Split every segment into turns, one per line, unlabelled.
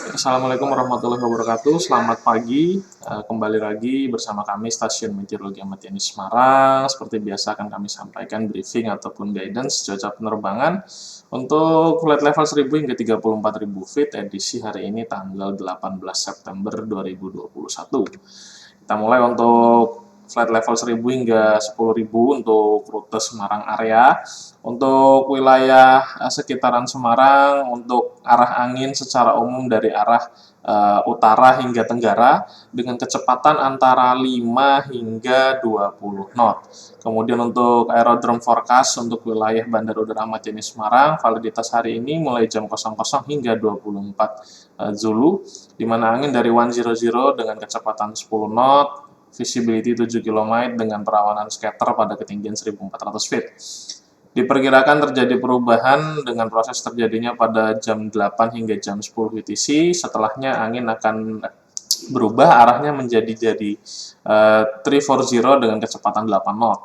Assalamualaikum warahmatullahi wabarakatuh. Selamat pagi. Kembali lagi bersama kami Stasiun Meteorologi Ahmad Yani Semarang. Seperti biasa akan kami sampaikan briefing ataupun guidance cuaca penerbangan untuk flight level 1000 hingga 34.000 feet edisi hari ini tanggal 18 September 2021. Kita mulai untuk flight level 1000 hingga 10.000 untuk rute Semarang area. Untuk wilayah sekitaran Semarang, untuk arah angin secara umum dari arah utara hingga tenggara dengan kecepatan antara 5 hingga 20 knot. Kemudian untuk aerodrome forecast untuk wilayah Bandara Udara Ahmad Yani Semarang, validitas hari ini mulai jam 00 hingga 24 Zulu, di mana angin dari 100 dengan kecepatan 10 knot, visibility 7 km dengan perawanan scatter pada ketinggian 1400 feet. Diperkirakan terjadi perubahan dengan proses terjadinya pada jam 8 hingga jam 10 UTC. Setelahnya angin akan berubah arahnya menjadi 340 dengan kecepatan 8 knot.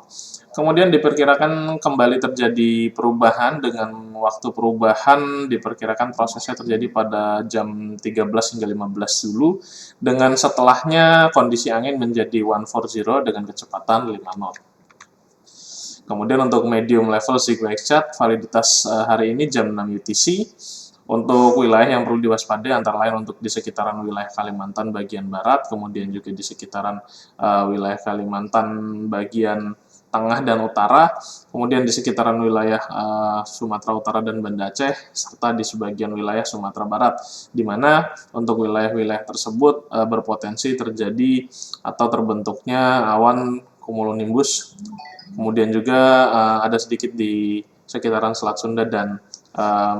Kemudian diperkirakan kembali terjadi perubahan dengan waktu perubahan diperkirakan prosesnya terjadi pada jam 13 hingga 15 dulu dengan setelahnya kondisi angin menjadi 140 dengan kecepatan 5 knot. Kemudian untuk medium level Zigwag chart, validitas hari ini jam 6 UTC. Untuk wilayah yang perlu diwaspadai antara lain untuk di sekitaran wilayah Kalimantan bagian barat, kemudian juga di sekitaran wilayah Kalimantan bagian tengah dan utara, kemudian di sekitaran wilayah Sumatera Utara dan Banda Aceh, serta di sebagian wilayah Sumatera Barat, di mana untuk wilayah-wilayah tersebut berpotensi terjadi atau terbentuknya awan cumulonimbus. Kemudian juga ada sedikit di sekitaran Selat Sunda dan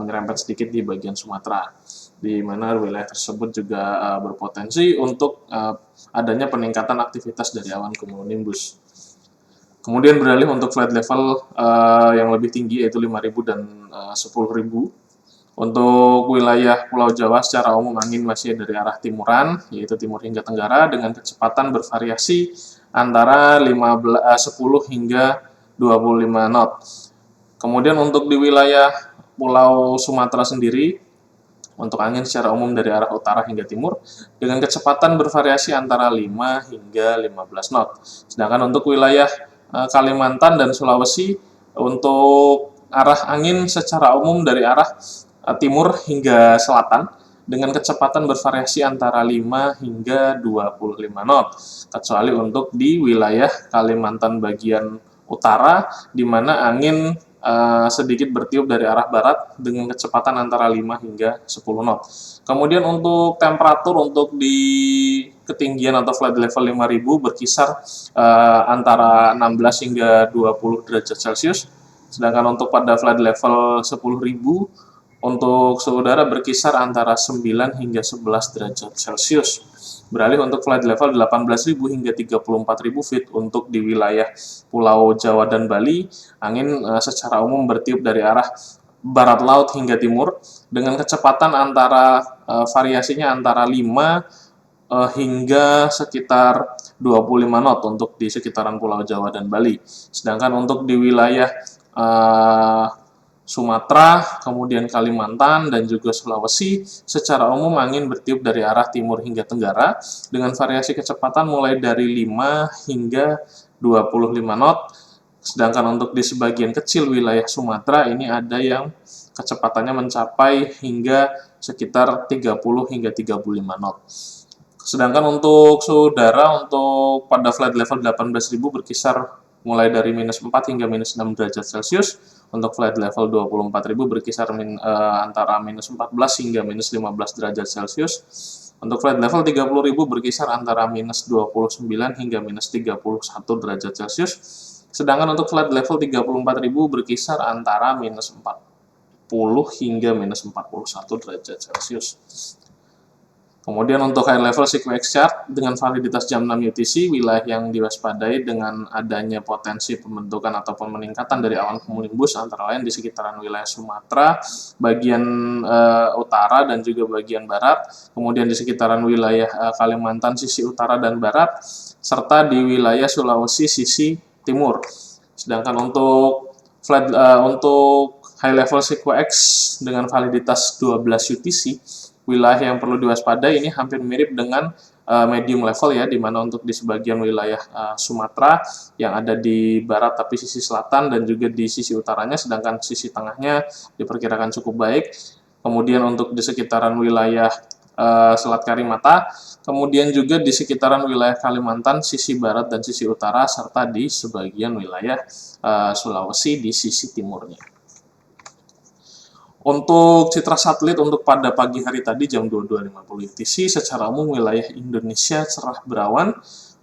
menyerempet sedikit di bagian Sumatera, di mana wilayah tersebut juga berpotensi untuk adanya peningkatan aktivitas dari awan cumulonimbus. Kemudian beralih untuk flight level yang lebih tinggi yaitu 5.000 dan 10.000. Untuk wilayah Pulau Jawa secara umum angin masih dari arah timuran, yaitu timur hingga tenggara, dengan kecepatan bervariasi antara 10 hingga 25 knot. Kemudian untuk di wilayah Pulau Sumatera sendiri, untuk angin secara umum dari arah utara hingga timur, dengan kecepatan bervariasi antara 5 hingga 15 knot. Sedangkan untuk wilayah Kalimantan dan Sulawesi, untuk arah angin secara umum dari arah timur hingga selatan dengan kecepatan bervariasi antara 5 hingga 25 knot, kecuali untuk di wilayah Kalimantan bagian utara, di mana angin sedikit bertiup dari arah barat dengan kecepatan antara 5 hingga 10 knot. Kemudian untuk temperatur untuk di ketinggian atau flight level 5000 berkisar antara 16 hingga 20 derajat Celcius. Sedangkan untuk pada flight level 10.000 untuk suhu udara berkisar antara 9 hingga 11 derajat Celcius. Beralih untuk flight level 18.000 hingga 34.000 feet untuk di wilayah Pulau Jawa dan Bali, angin secara umum bertiup dari arah barat laut hingga timur dengan kecepatan antara variasinya antara 5 hingga sekitar 25 knot untuk di sekitaran Pulau Jawa dan Bali. Sedangkan untuk di wilayah Sumatera, kemudian Kalimantan, dan juga Sulawesi, secara umum angin bertiup dari arah timur hingga tenggara dengan variasi kecepatan mulai dari 5 hingga 25 knot. Sedangkan untuk di sebagian kecil wilayah Sumatera ini ada yang kecepatannya mencapai hingga sekitar 30 hingga 35 knot. Sedangkan untuk suhu udara untuk pada flight level 18.000 berkisar mulai dari minus 4 hingga minus 6 derajat Celcius. Untuk flight level 24.000 berkisar antara minus 14 hingga minus 15 derajat Celcius. Untuk flight level 30.000 berkisar antara minus 29 hingga minus 31 derajat Celcius. Sedangkan untuk flight level 34.000 berkisar antara minus 40 hingga minus 41 derajat Celcius. Kemudian untuk high level Zigwag chart dengan validitas jam 6 UTC, wilayah yang diwaspadai dengan adanya potensi pembentukan ataupun peningkatan dari awan cumulonimbus antara lain di sekitaran wilayah Sumatera bagian utara dan juga bagian barat, kemudian di sekitaran wilayah Kalimantan sisi utara dan barat, serta di wilayah Sulawesi sisi timur. Sedangkan untuk untuk high level Zigwag dengan validitas 12 UTC, wilayah yang perlu diwaspadai ini hampir mirip dengan medium level ya, di mana untuk di sebagian wilayah Sumatera yang ada di barat tapi sisi selatan dan juga di sisi utaranya, sedangkan sisi tengahnya diperkirakan cukup baik. Kemudian untuk di sekitaran wilayah Selat Karimata, kemudian juga di sekitaran wilayah Kalimantan sisi barat dan sisi utara, serta di sebagian wilayah Sulawesi di sisi timurnya. Untuk citra satelit untuk pada pagi hari tadi jam 22.50 UTC, secara umum wilayah Indonesia cerah berawan.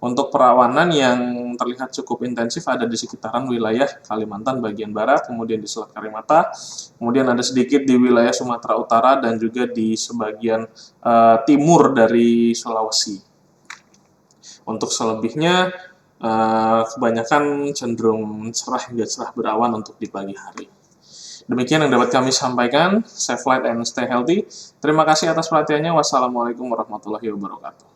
Untuk perawanan yang terlihat cukup intensif ada di sekitaran wilayah Kalimantan bagian barat, kemudian di Selat Karimata, kemudian ada sedikit di wilayah Sumatera Utara dan juga di sebagian timur dari Sulawesi. Untuk selebihnya kebanyakan cenderung cerah hingga cerah berawan untuk di pagi hari. Demikian yang dapat kami sampaikan. Save light and stay healthy. Terima kasih atas perhatiannya. Wassalamualaikum warahmatullahi wabarakatuh.